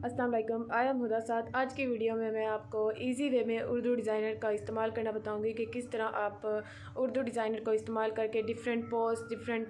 अस्सलाम वालेकुम। I am हुदा साद। आज की वीडियो में मैं आपको इजी वे में उर्दू डिज़ाइनर का इस्तेमाल करना बताऊंगी कि किस तरह आप उर्दू डिज़ाइनर को इस्तेमाल करके डिफरेंट पोस्ट, डिफरेंट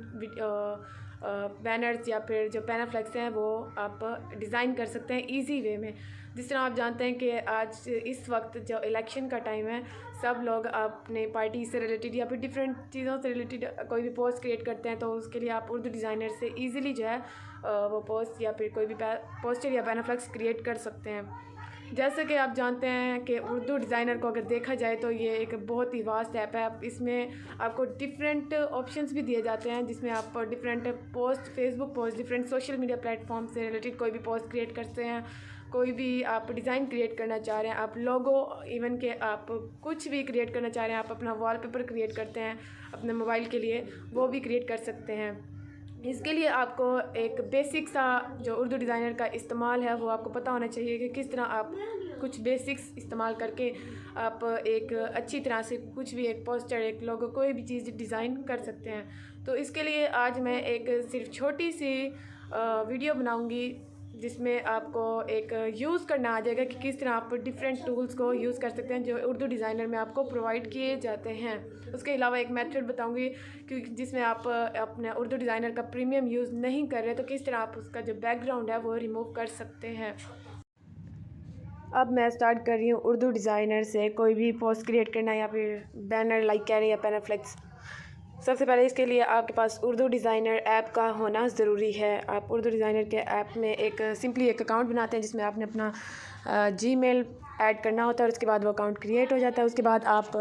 बैनर्स या फिर जो पैनाफ्लेक्स हैं वो आप डिज़ाइन कर सकते हैं इजी वे में। जिस तरह आप जानते हैं कि आज इस वक्त जो इलेक्शन का टाइम है, सब लोग अपने पार्टी से रिलेटेड या फिर डिफरेंट चीज़ों से रिलेटेड कोई भी पोस्ट क्रिएट करते हैं, तो उसके लिए आप उर्दू डिज़ाइनर से ईज़िली जो है वो पोस्ट या फिर कोई भी पोस्टर या पैनाफ्लेक्स क्रिएट कर सकते हैं। जैसे कि आप जानते हैं कि उर्दू डिज़ाइनर को अगर देखा जाए तो ये एक बहुत ही वास्ट ऐप है। इसमें आपको डिफरेंट ऑप्शंस भी दिए जाते हैं, जिसमें आप different post, Facebook post, different social media platform से रिलेटेड कोई भी पोस्ट क्रिएट करते हैं, कोई भी आप डिज़ाइन क्रिएट करना चाह रहे हैं, आप लोगो, इवन के आप कुछ भी क्रिएट करना चाह रहे हैं, आप अपना वॉलपेपर क्रिएट करते हैं अपने मोबाइल के लिए, वो भी क्रिएट कर सकते हैं। इसके लिए आपको एक बेसिक सा जो उर्दू डिज़ाइनर का इस्तेमाल है वो आपको पता होना चाहिए कि किस तरह आप कुछ बेसिक्स इस्तेमाल करके आप एक अच्छी तरह से कुछ भी एक पोस्टर, एक लोगो, कोई भी चीज़ डिज़ाइन कर सकते हैं। तो इसके लिए आज मैं एक सिर्फ छोटी सी वीडियो बनाऊंगी जिसमें आपको एक यूज़ करना आ जाएगा कि किस तरह आप डिफरेंट टूल्स को यूज़ कर सकते हैं जो उर्दू डिज़ाइनर में आपको प्रोवाइड किए जाते हैं। उसके अलावा एक मेथड बताऊंगी कि जिसमें आप अपने उर्दू डिज़ाइनर का प्रीमियम यूज़ नहीं कर रहे तो किस तरह आप उसका जो बैकग्राउंड है वो रिमूव कर सकते हैं। अब मैं स्टार्ट कर रही हूँ उर्दू डिज़ाइनर से कोई भी पोस्ट क्रिएट करना या फिर बैनर लाइक कह रहे हैं या पैनाफ्लेक्स। सबसे पहले इसके लिए आपके पास उर्दू डिज़ाइनर ऐप का होना ज़रूरी है। आप उर्दू डिज़ाइनर के ऐप में एक सिंपली एक अकाउंट बनाते हैं जिसमें आपने अपना जीमेल ऐड करना होता है और उसके बाद वो अकाउंट क्रिएट हो जाता है। उसके बाद आप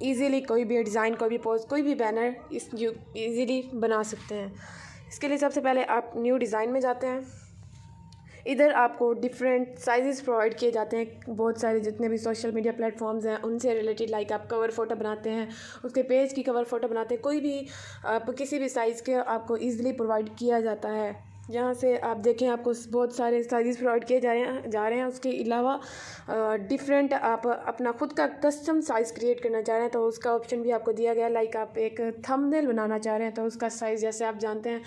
इजीली कोई भी डिज़ाइन, कोई भी पोस्ट, कोई भी बैनर ईज़िली बना सकते हैं। इसके लिए सबसे पहले आप न्यू डिज़ाइन में जाते हैं। इधर आपको डिफरेंट साइज़ प्रोवाइड किए जाते हैं, बहुत सारे जितने भी सोशल मीडिया प्लेटफॉर्म्स हैं उनसे रिलेटेड। लाइक आप कवर फ़ोटो बनाते हैं, उसके पेज की कवर फ़ोटो बनाते हैं, कोई भी आप किसी भी साइज़ के आपको ईज़िली प्रोवाइड किया जाता है। यहाँ से आप देखें आपको बहुत सारे साइज़ प्रोवाइड किए जा रहे हैं। उसके अलावा डिफरेंट आप अपना खुद का कस्टम साइज़ क्रिएट करना चाह रहे हैं तो उसका ऑप्शन भी आपको दिया गया है। लाइक आप एक थंबनेल बनाना चाह रहे हैं तो उसका साइज़ जैसे आप जानते हैं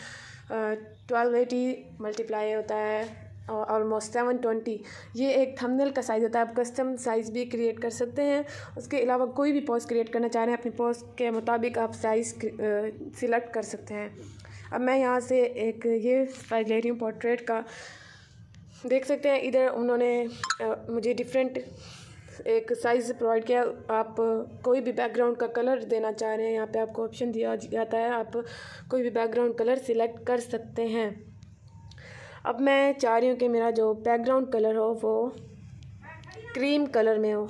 1280 मल्टीप्लाई होता है ऑलमोस्ट 720, ये एक थंबनेल का साइज़ होता है। आप कस्टम साइज़ भी क्रिएट कर सकते हैं। उसके अलावा कोई भी पोस्ट क्रिएट करना चाह रहे हैं, अपनी पोस्ट के मुताबिक आप साइज़ सिलेक्ट कर सकते हैं। अब मैं यहाँ से एक ये साइज़ ले रही हूँ पोर्ट्रेट का, देख सकते हैं इधर उन्होंने मुझे डिफरेंट एक साइज़ प्रोवाइड किया। आप कोई भी बैकग्राउंड का कलर देना चाह रहे हैं, यहाँ पे आपको ऑप्शन दिया जाता है, आप कोई भी बैकग्राउंड कलर सिलेक्ट कर सकते हैं। अब मैं चाह रही हूँ कि मेरा जो बैकग्राउंड कलर हो वो क्रीम कलर में हो।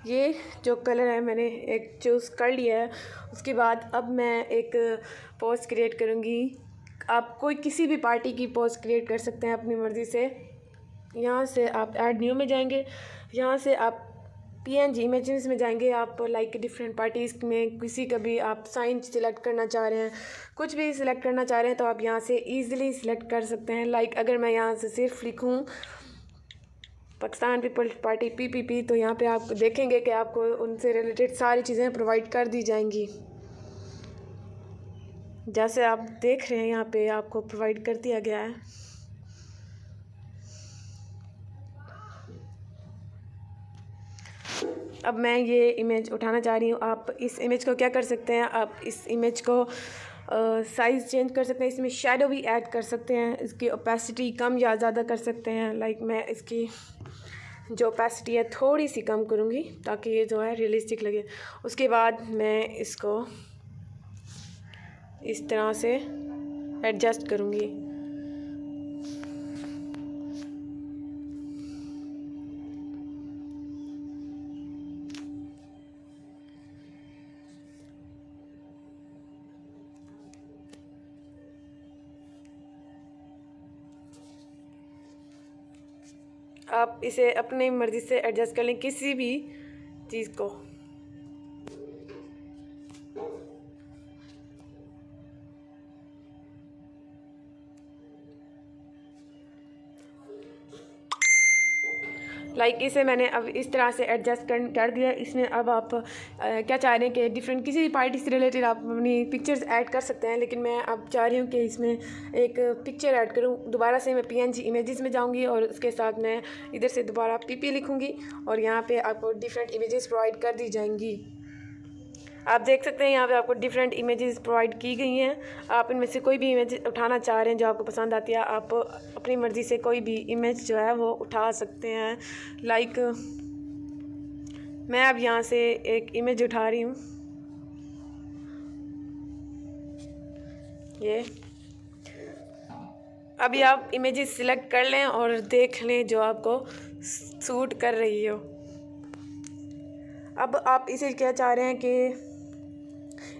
ये जो कलर है मैंने एक चूज़ कर लिया है। उसके बाद अब मैं एक पोस्ट क्रिएट करूँगी। आप कोई किसी भी पार्टी की पोस्ट क्रिएट कर सकते हैं अपनी मर्ज़ी से। यहाँ से आप ऐड न्यू में जाएंगे, यहाँ से आप PNG इमेजेस में जाएंगे। आप लाइक डिफरेंट पार्टीज़ में किसी का भी आप साइन सिलेक्ट करना चाह रहे हैं, कुछ भी सिलेक्ट करना चाह रहे हैं तो आप यहाँ से इजीली सिलेक्ट कर सकते हैं। लाइक अगर मैं यहाँ से सिर्फ लिखूँ पाकिस्तान पीपल्स पार्टी PPP तो यहाँ पे आप देखेंगे कि आपको उनसे रिलेटेड सारी चीज़ें प्रोवाइड कर दी जाएंगी। जैसे आप देख रहे हैं यहाँ पे आपको प्रोवाइड कर दिया गया है। अब मैं ये इमेज उठाना चाह रही हूँ। आप इस इमेज को क्या कर सकते हैं, आप इस इमेज को साइज़ चेंज कर सकते हैं, इसमें शैडो भी ऐड कर सकते हैं, इसकी ओपेसिटी कम या ज़्यादा कर सकते हैं। लाइक मैं इसकी जो ओपेसिटी है थोड़ी सी कम करूँगी ताकि ये जो है रियलिस्टिक लगे। उसके बाद मैं इसको इस तरह से एडजस्ट करूँगी। आप इसे अपनी मर्ज़ी से एडजस्ट कर लें किसी भी चीज़ को। लाइक इसे मैंने अब इस तरह से एडजस्ट कर दिया। इसमें अब आप क्या चाह रहे हैं कि डिफरेंट किसी भी पार्टी से रिलेटेड आप अपनी पिक्चर्स ऐड कर सकते हैं, लेकिन मैं अब चाह रही हूँ कि इसमें एक पिक्चर ऐड करूँ। दोबारा से मैं PNG इमेजेस में जाऊँगी और उसके साथ मैं इधर से दोबारा PP लिखूँगी और यहाँ पे आपको डिफरेंट इमेजेस प्रोवाइड कर दी जाएंगी। आप देख सकते हैं यहाँ पे आपको डिफरेंट इमेजेस प्रोवाइड की गई हैं। आप इनमें से कोई भी इमेज उठाना चाह रहे हैं जो आपको पसंद आती है, आप अपनी मर्ज़ी से कोई भी इमेज जो है वो उठा सकते हैं। लाइक मैं अब यहाँ से एक इमेज उठा रही हूँ, ये। अभी आप इमेजेस सिलेक्ट कर लें और देख लें जो आपको सूट कर रही हो। अब आप इसे क्या चाह रहे हैं कि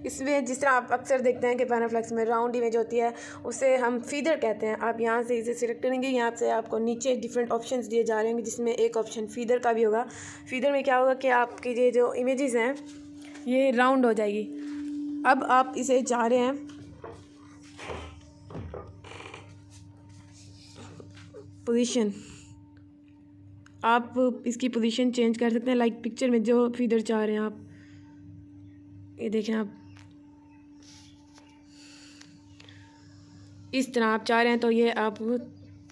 इसमें जिस तरह आप अक्सर देखते हैं कि पैनाफ्लेक्स में राउंड इमेज होती है, उसे हम फीदर कहते हैं। आप यहाँ से इसे सिलेक्ट करेंगे, यहाँ से आपको नीचे डिफरेंट ऑप्शंस दिए जा रहे हैं जिसमें एक ऑप्शन फीदर का भी होगा। फीदर में क्या होगा कि आपकी ये जो इमेजेस हैं ये राउंड हो जाएगी। अब आप इसे चाह रहे हैं पोजीशन, आप इसकी पोजीशन चेंज कर सकते हैं। लाइक पिक्चर में जो फीदर चाह रहे हैं आप, ये देखें, आप इस तरह आप चाह रहे हैं तो ये आप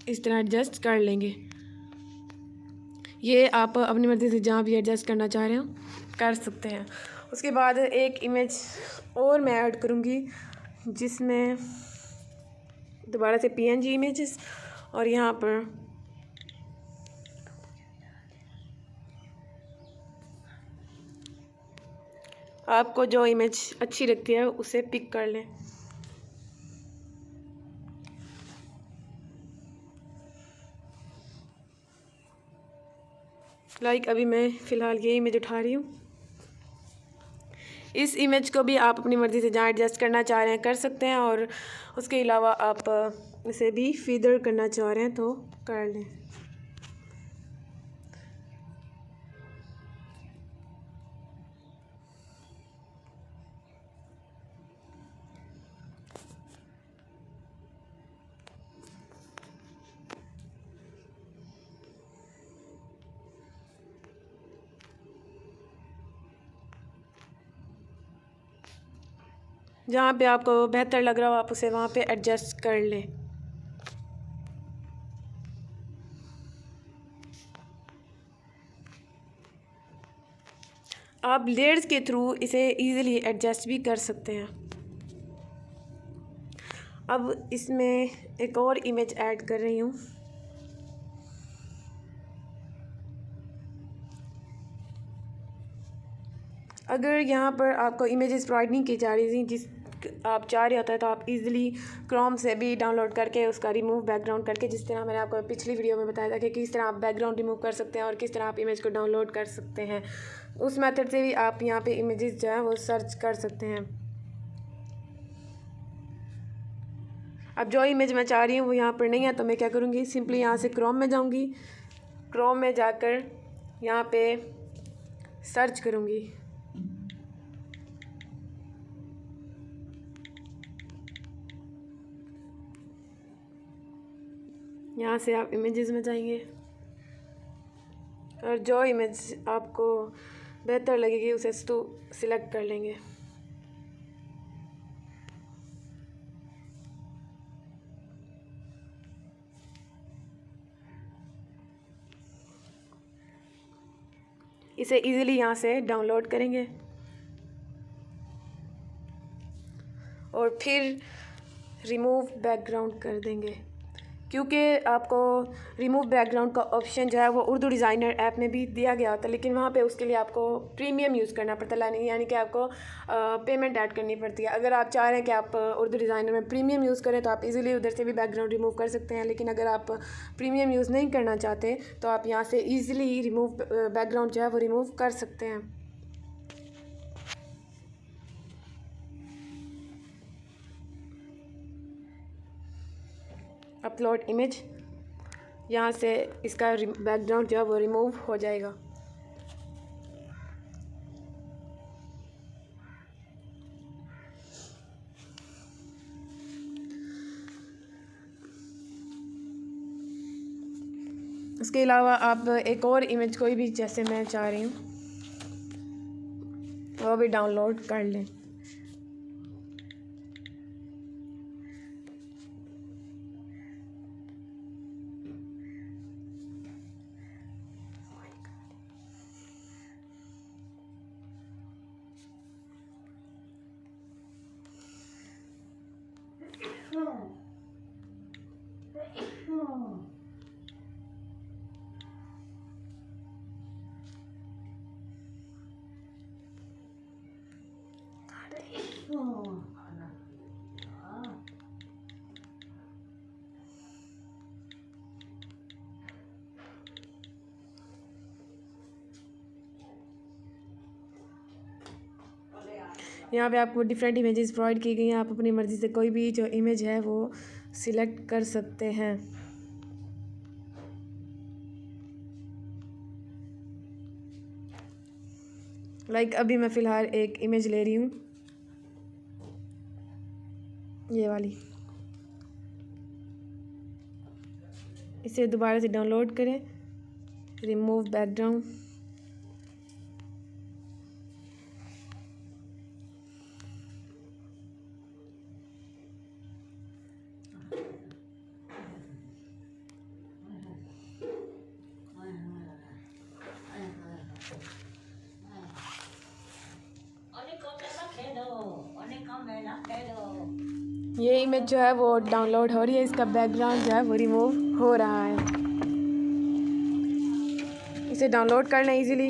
इस तरह एडजस्ट कर लेंगे। ये आप अपनी मर्ज़ी से जहाँ भी एडजस्ट करना चाह रहे हो कर सकते हैं। उसके बाद एक इमेज और मैं ऐड करूँगी जिसमें दोबारा से PNG इमेजेस और यहाँ पर आपको जो इमेज अच्छी लगती है उसे पिक कर लें। लाइक अभी मैं फ़िलहाल ये इमेज उठा रही हूँ। इस इमेज को भी आप अपनी मर्ज़ी से जहाँ एडजस्ट करना चाह रहे हैं कर सकते हैं और उसके अलावा आप इसे भी फीदर करना चाह रहे हैं तो कर लें। जहाँ पे आपको बेहतर लग रहा हो आप उसे वहाँ पे एडजस्ट कर लें। आप लेयर्स के थ्रू इसे इजीली एडजस्ट भी कर सकते हैं। अब इसमें एक और इमेज ऐड कर रही हूँ। अगर यहाँ पर आपको इमेजेस प्रोवाइड नहीं की जा रही थी जिस आप चाह रहे होता है तो आप इजीली क्रोम से भी डाउनलोड करके उसका रिमूव बैकग्राउंड करके, जिस तरह मैंने आपको पिछली वीडियो में बताया था कि किस तरह आप बैकग्राउंड रिमूव कर सकते हैं और किस तरह आप इमेज को डाउनलोड कर सकते हैं, उस मेथड से भी आप यहाँ पे इमेजेस जो है वो सर्च कर सकते हैं। अब जो इमेज मैं चाह रही हूँ वो यहाँ पर नहीं है तो मैं क्या करूँगी, सिंपली यहाँ से क्रोम में जाऊँगी। क्रोम में जाकर यहाँ पे सर्च करूँगी। यहाँ से आप इमेजेस में जाएंगे और जो इमेज आपको बेहतर लगेगी उसे सिलेक्ट कर लेंगे। इसे इजीली यहाँ से डाउनलोड करेंगे और फिर रिमूव बैकग्राउंड कर देंगे। क्योंकि आपको रिमूव बैकग्राउंड का ऑप्शन जो है वो उर्दू डिज़ाइनर ऐप में भी दिया गया होता है, लेकिन वहाँ पे उसके लिए आपको प्रीमियम यूज़ करना पड़ता है, यानी कि आपको पेमेंट ऐड करनी पड़ती है। अगर आप चाह रहे हैं कि आप उर्दू डिज़ाइनर में प्रीमियम यूज़ करें तो आप इजीली उधर से भी बैकग्राउंड रिमूव कर सकते हैं, लेकिन अगर आप प्रीमियम यूज़ नहीं करना चाहते तो आप यहाँ से ईज़िली रिमूव बैकग्राउंड जो है वो रिमूव कर सकते हैं। अपलोड इमेज, यहाँ से इसका बैकग्राउंड जो है वो रिमूव हो जाएगा। उसके अलावा आप एक और इमेज कोई भी जैसे मैं चाह रही हूँ वो भी डाउनलोड कर लें। यहाँ पे आपको डिफरेंट इमेजेस प्रोवाइड की गई हैं। आप अपनी मर्ज़ी से कोई भी जो इमेज है वो सिलेक्ट कर सकते हैं। अभी मैं फ़िलहाल एक इमेज ले रही हूँ, ये वाली। इसे दोबारा से डाउनलोड करें, रिमूव बैकग्राउंड, ये इमेज जो है वो डाउनलोड हो रही है। इसका बैकग्राउंड जो है वो रिमूव हो रहा है। इसे डाउनलोड कर लें इजीली।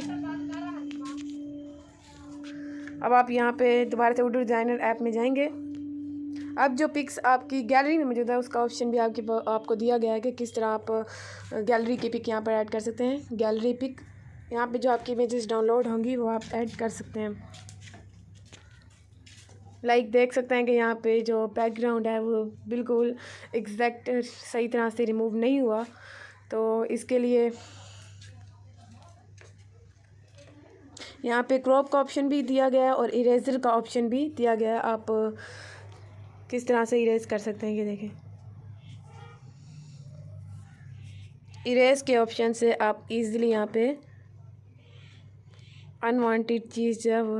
अब आप यहाँ पे दोबारा से उर्दू डिज़ाइनर ऐप में जाएंगे। अब जो पिक्स आपकी गैलरी में मौजूद है उसका ऑप्शन भी आपको दिया गया है कि किस तरह आप गैलरी की पिक यहाँ पर ऐड कर सकते हैं। गैलरी पिक, यहाँ पे जो आपकी इमेजेस डाउनलोड होंगी वो आप ऐड कर सकते हैं। देख सकते हैं कि यहाँ पे जो बैकग्राउंड है वो बिल्कुल एग्जैक्ट सही तरह से रिमूव नहीं हुआ। तो इसके लिए यहाँ पे क्रॉप का ऑप्शन भी दिया गया है और इरेजर का ऑप्शन भी दिया गया है। आप किस तरह से इरेज कर सकते हैं ये देखें। इरेज के ऑप्शन से आप इजीली यहाँ पे अनवांटेड चीज़ जो है वो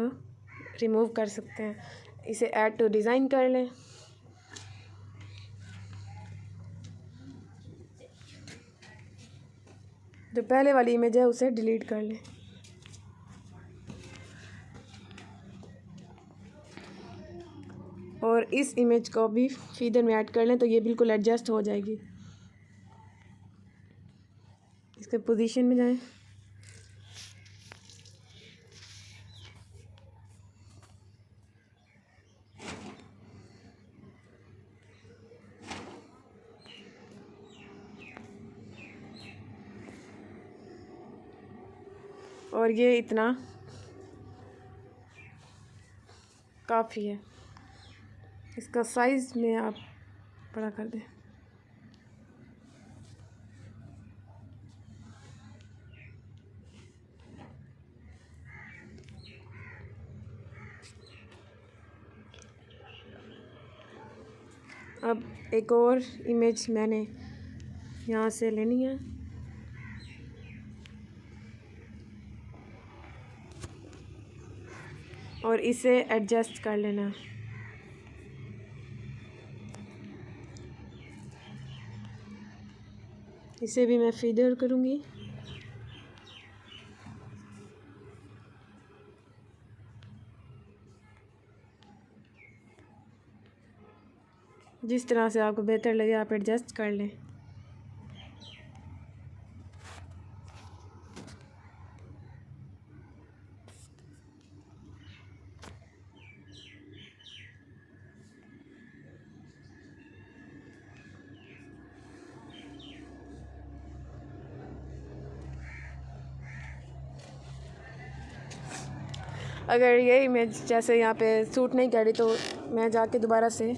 रिमूव कर सकते हैं। इसे ऐड टू डिज़ाइन कर लें। जो पहले वाली इमेज है उसे डिलीट कर लें। और इस इमेज को भी फीडर में ऐड कर लें तो ये बिल्कुल एडजस्ट हो जाएगी। इसके पोजीशन में जाएं। और ये इतना काफ़ी है। इसका साइज़ में आप बड़ा कर दें। अब एक और इमेज मैंने यहाँ से लेनी है। और इसे एडजस्ट कर लेना। इसे भी मैं फीडर करूँगी। जिस तरह से आपको बेहतर लगे आप एडजस्ट कर लें। अगर ये इमेज जैसे यहाँ पे सूट नहीं कर रही तो मैं जाके दोबारा से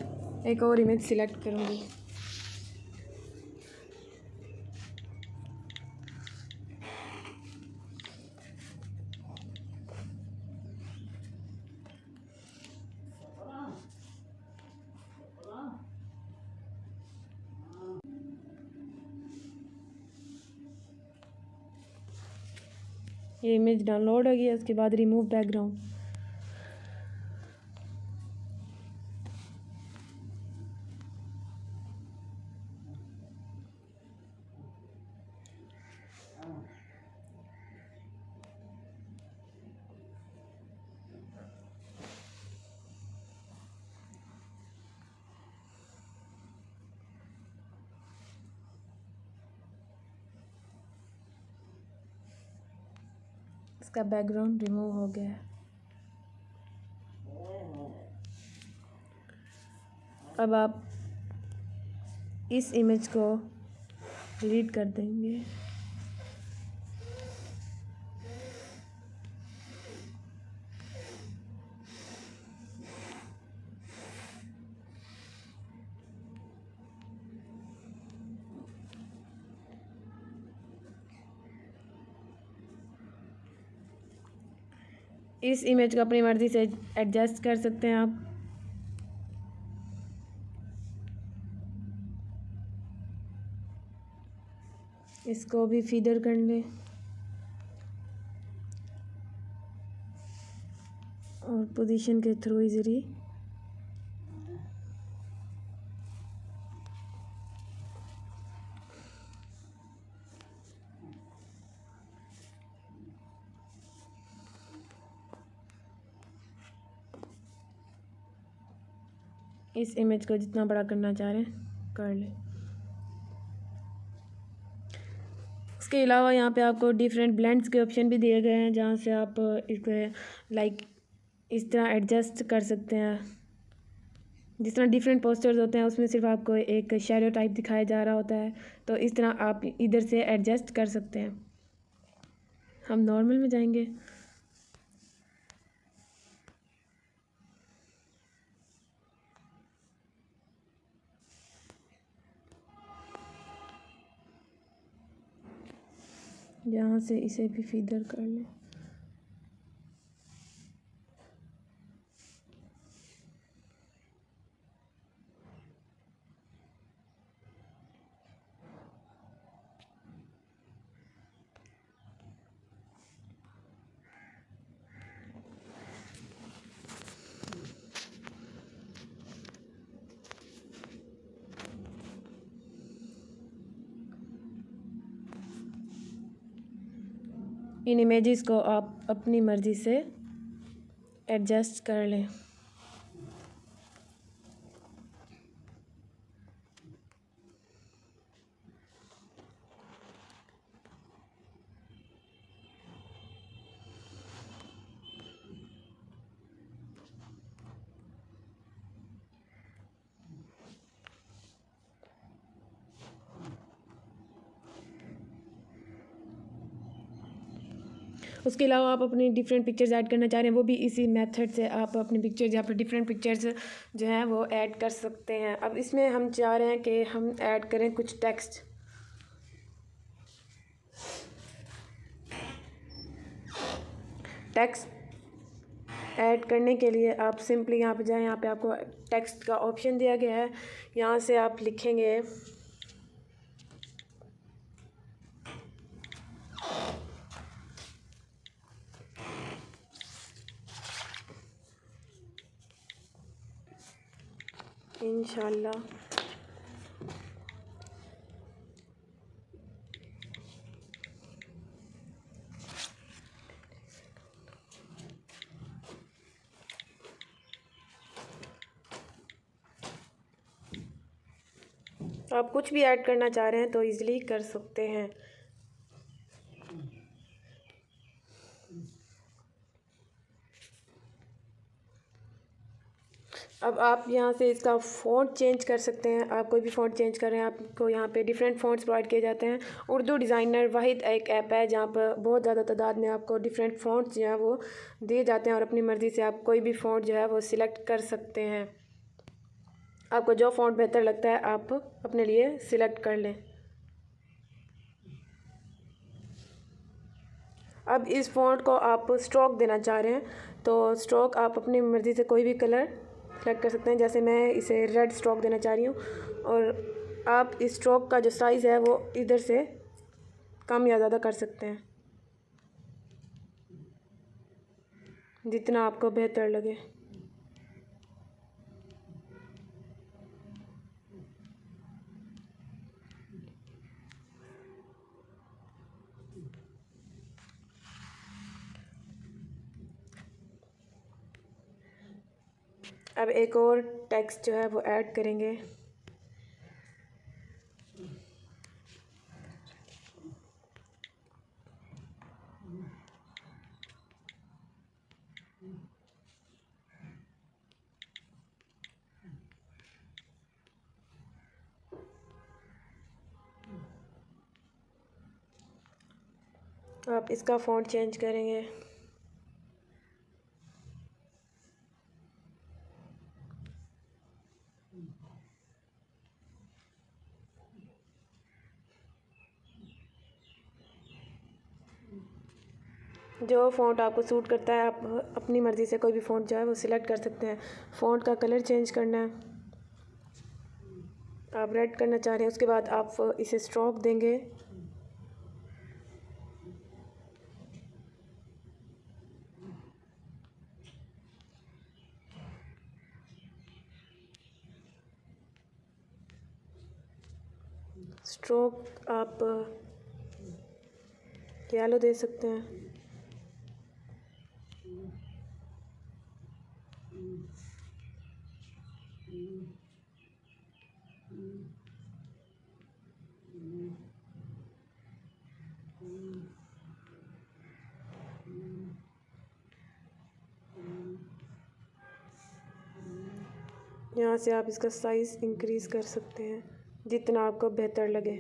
एक और इमेज सिलेक्ट करूँगी। ये इमेज डाउनलोड हो गया। उसके बाद रिमूव बैकग्राउंड, इसका बैकग्राउंड रिमूव हो गया है। अब आप इस इमेज को डिलीट कर देंगे। इस इमेज को अपनी मर्ज़ी से एडजस्ट कर सकते हैं आप। इसको भी फीदर कर लें और पोजीशन के थ्रू इजीली इस इमेज को जितना बड़ा करना चाह रहे हैं कर लें। इसके अलावा यहाँ पे आपको डिफरेंट ब्लेंड्स के ऑप्शन भी दिए गए हैं, जहाँ से आप इसको लाइक इस तरह एडजस्ट कर सकते हैं। जिस तरह डिफरेंट पोस्टर्स होते हैं उसमें सिर्फ आपको एक शैडो टाइप दिखाया जा रहा होता है, तो इस तरह आप इधर से एडजस्ट कर सकते हैं। हम नॉर्मल में जाएंगे। यहाँ से इसे भी फीदर कर लें। इन इमेजेस को आप अपनी मर्ज़ी से एडजस्ट कर लें। उसके अलावा आप अपनी डिफरेंट पिक्चर्स ऐड करना चाह रहे हैं, वो भी इसी मेथड से आप अपनी पिक्चर्स यहाँ पर डिफरेंट पिक्चर्स जो हैं वो ऐड कर सकते हैं। अब इसमें हम चाह रहे हैं कि हम ऐड करें कुछ टेक्स्ट। टेक्स्ट ऐड करने के लिए आप सिंपली यहाँ पे जाएं। यहाँ पे आपको टेक्स्ट का ऑप्शन दिया गया है। यहाँ से आप लिखेंगे इंशाल्लाह। आप कुछ भी ऐड करना चाह रहे हैं तो इजीली कर सकते हैं। अब आप यहाँ से इसका फ़ॉन्ट चेंज कर सकते हैं। आप कोई भी फ़ॉन्ट चेंज कर रहे हैं, आपको यहाँ पे डिफरेंट फ़ॉन्ट्स प्रोवाइड किए जाते हैं। उर्दू डिज़ाइनर वाहिद एक ऐप है जहाँ पर बहुत ज़्यादा तादाद में आपको डिफरेंट फ़ॉन्ट्स जो है वो दिए जाते हैं और अपनी मर्ज़ी से आप कोई भी फ़ॉन्ट जो है वो सिलेक्ट कर सकते हैं। आपको जो फ़ॉन्ट बेहतर लगता है आप अपने लिए सिलेक्ट कर लें। अब इस फ़ॉन्ट को आप स्ट्रोक देना चाह रहे हैं तो स्ट्रोक आप अपनी मर्ज़ी से कोई भी कलर सेलेक्ट कर सकते हैं। जैसे मैं इसे रेड स्ट्रोक देना चाह रही हूँ, और आप इस स्ट्रोक का जो साइज़ है वो इधर से कम या ज़्यादा कर सकते हैं। जितना आपको बेहतर लगे। अब एक और टेक्स्ट जो है वो ऐड करेंगे। आप इसका फ़ॉन्ट चेंज करेंगे। जो फ़ॉन्ट आपको सूट करता है आप अपनी मर्ज़ी से कोई भी फ़ॉन्ट जो है वो सिलेक्ट कर सकते हैं। फ़ॉन्ट का कलर चेंज करना है, आप रेड करना चाह रहे हैं, उसके बाद आप इसे स्ट्रोक देंगे। स्ट्रोक आप येलो दे सकते हैं। यहाँ से आप इसका साइज़ इंक्रीज़ कर सकते हैं जितना आपको बेहतर लगे।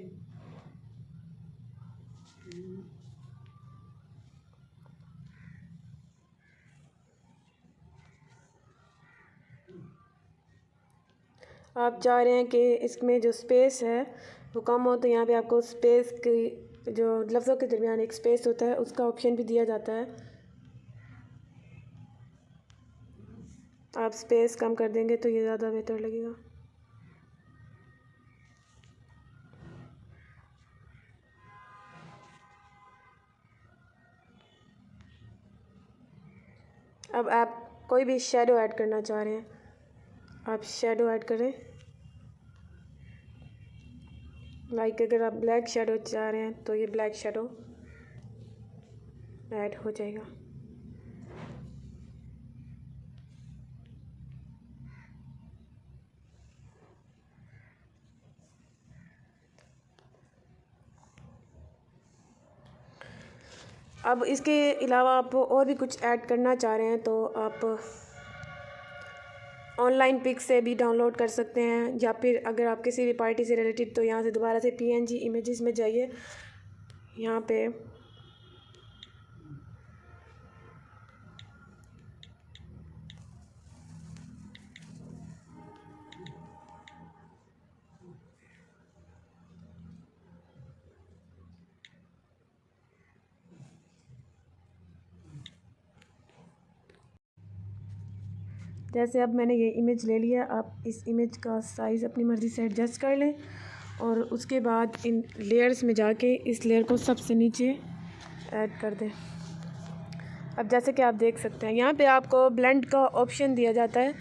आप चाह रहे हैं कि इसमें जो स्पेस है वो कम हो, तो यहाँ पे आपको स्पेस की जो लफ्ज़ों के दरमियान एक स्पेस होता है उसका ऑप्शन भी दिया जाता है। आप स्पेस कम कर देंगे तो ये ज़्यादा बेहतर लगेगा। अब आप कोई भी शेडो ऐड करना चाह रहे हैं, आप शेडो ऐड करें। लाइक अगर आप ब्लैक शेडो चाह रहे हैं तो ये ब्लैक शेडो ऐड हो जाएगा। अब इसके अलावा आप और भी कुछ ऐड करना चाह रहे हैं तो आप ऑनलाइन पिक से भी डाउनलोड कर सकते हैं, या फिर अगर आप किसी भी पार्टी से रिलेटेड तो यहाँ से दोबारा से PNG इमेजेस में जाइए। यहाँ पे जैसे अब मैंने ये इमेज ले लिया, आप इस इमेज का साइज़ अपनी मर्ज़ी से एडजस्ट कर लें और उसके बाद इन लेयर्स में जाके इस लेयर को सबसे नीचे ऐड कर दें। अब जैसे कि आप देख सकते हैं यहाँ पे आपको ब्लेंड का ऑप्शन दिया जाता है,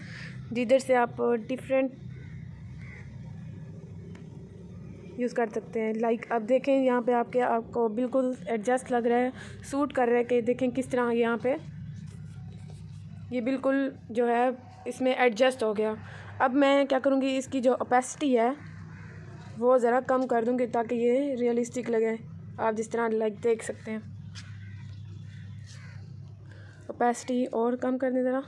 जिधर से आप डिफरेंट यूज़ कर सकते हैं। लाइक अब देखें यहाँ पे आपको बिल्कुल एडजस्ट लग रहा है, सूट कर रहा है कि देखें किस तरह यहाँ पे ये बिल्कुल जो है इसमें एडजस्ट हो गया। अब मैं क्या करूँगी, इसकी जो ओपेसिटी है वो ज़रा कम कर दूँगी ताकि ये रियलिस्टिक लगे। आप जिस तरह लाइक देख सकते हैं, ओपेसिटी और कम कर दें ज़रा।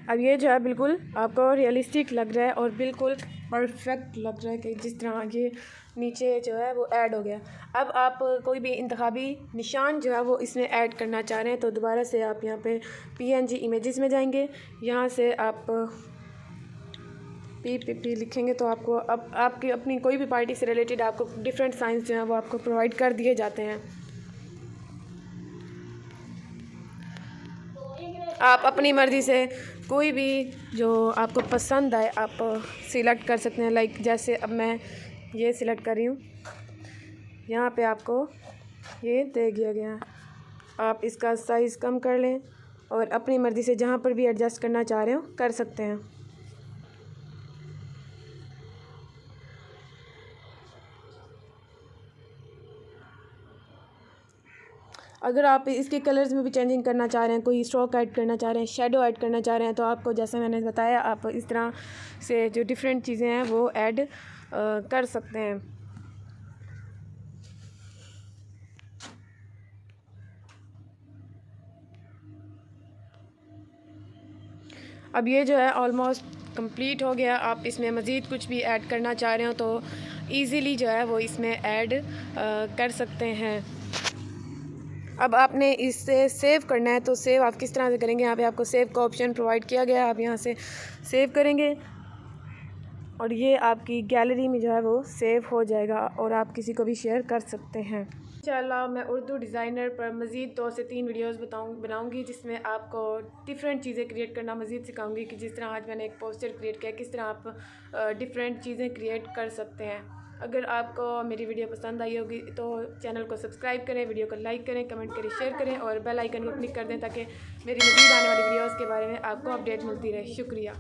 अब ये जो है बिल्कुल आपको रियलिस्टिक लग रहा है और बिल्कुल परफेक्ट लग रहा है कि जिस तरह ये नीचे जो है वो ऐड हो गया। अब आप कोई भी इंतखाबी निशान जो है वो इसमें ऐड करना चाह रहे हैं तो दोबारा से आप यहाँ पे PNG इमेजेस में जाएंगे। यहाँ से आप PPP लिखेंगे तो आपको अब आपकी अपनी कोई भी पार्टी से रिलेटेड आपको डिफरेंट साइंस जो है वो आपको प्रोवाइड कर दिए जाते हैं। आप अपनी मर्ज़ी से कोई भी जो आपको पसंद आए आप सिलेक्ट कर सकते हैं। लाइक जैसे अब मैं ये सिलेक्ट कर रही हूँ, यहाँ पे आपको ये दे दिया गया है। आप इसका साइज़ कम कर लें और अपनी मर्ज़ी से जहाँ पर भी एडजस्ट करना चाह रहे हो कर सकते हैं। अगर आप इसके कलर्स में भी चेंजिंग करना चाह रहे हैं, कोई स्ट्रोक ऐड करना चाह रहे हैं, शेडो ऐड करना चाह रहे हैं, तो आपको जैसे मैंने बताया आप इस तरह से जो डिफरेंट चीज़ें हैं वो ऐड कर सकते हैं। अब ये जो है ऑलमोस्ट कंप्लीट हो गया। आप इसमें मज़ीद कुछ भी ऐड करना चाह रहे हो तो इजीली जो है वो इसमें ऐड कर सकते हैं। अब आपने इससे सेव करना है तो सेव आप किस तरह से करेंगे, यहाँ पे आपको सेव का ऑप्शन प्रोवाइड किया गया है। आप यहाँ से सेव करेंगे और ये आपकी गैलरी में जो है वो सेव हो जाएगा और आप किसी को भी शेयर कर सकते हैं। इंशाल्लाह मैं उर्दू डिज़ाइनर पर मज़ीद 2 से 3 वीडियोस बनाऊंगी जिसमें आपको डिफरेंट चीज़ें क्रिएट करना मज़ीद सिखाऊंगी कि जिस तरह आज मैंने एक पोस्टर क्रिएट किया किस तरह आप डिफरेंट चीज़ें क्रिएट कर सकते हैं। अगर आपको मेरी वीडियो पसंद आई होगी तो चैनल को सब्सक्राइब करें, वीडियो को लाइक करें, कमेंट करें, शेयर करें और बेल आइकन को क्लिक कर दें ताकि मेरी मज़ीद आने वाली वीडियोज़ के बारे में आपको अपडेट मिलती रहे। शुक्रिया।